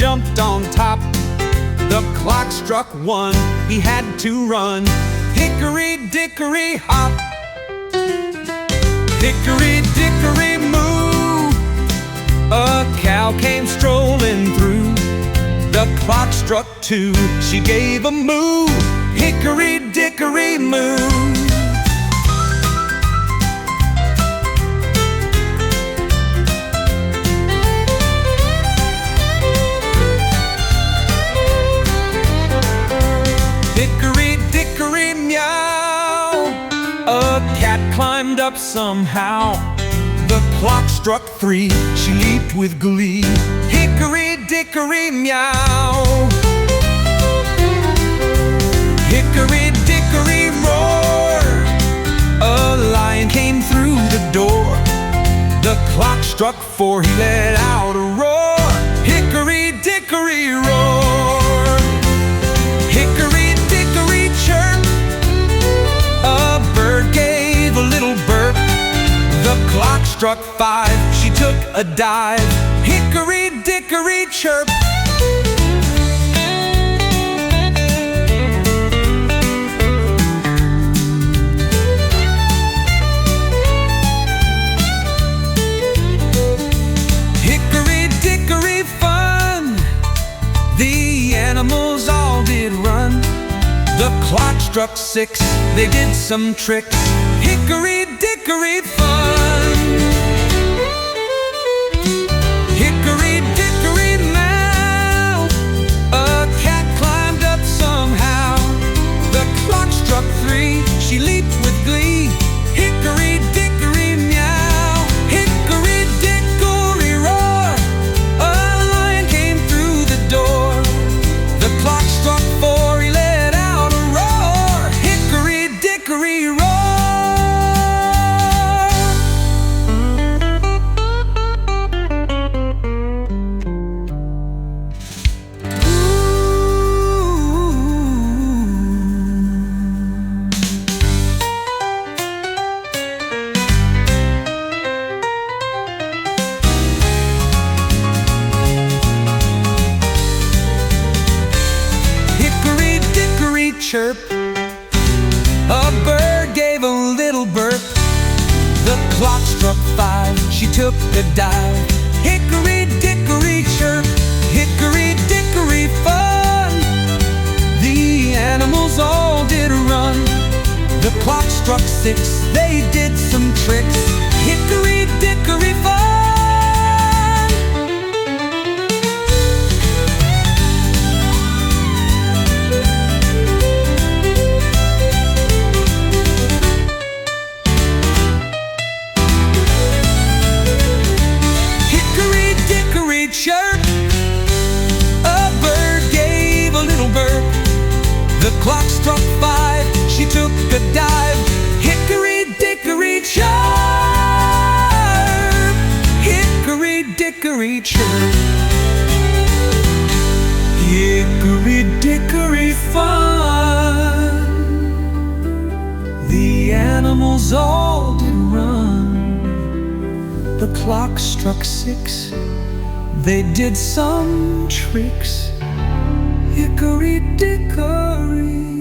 jumped on top. The clock struck 1, he had to run. Hickory dickory hop, hickory dickory moo. A cow came strolling through. The clock struck 2, she gave a moo. Hickory dickory moo. Hickory dickory meow. A cat climbed up somehow. The clock struck 3, she leaped with glee. Hickory dickory meow. Hickory dickory roar. A lion came through the door. The clock struck 4, he let out a roar. Hickory dickory roar. Hickory dickory chirp. A bird gave a little burp. The clock struck 5, she took a dive. Hickory dickory chirp. Hickory dickory fun. The animals all did run. The clock struck 6, they did some tricks. Hickory dickory fun. Hickory dickory mow. A cat climbed up somehow. The clock struck 3, she leaped with glee. Hickory dickory meow. Hickory dickory roar. A lion came through the door. The clock struck 4, he let out a roar. Hickory dickory roar. Chirp. A bird gave a little burp. The clock struck 5, she took a dive. Hickory dickory chirp. Hickory dickory fun. The animals all did run. The clock struck 6, they did some tricks. Hickory dickory fun. Chirp. A bird gave a little burp. The clock struck 5, she took a dive. Hickory dickory chirp. Hickory dickory chirp. Hickory dickory fun. The animals all did run. The clock struck 6, they did some tricks. Hickory dickory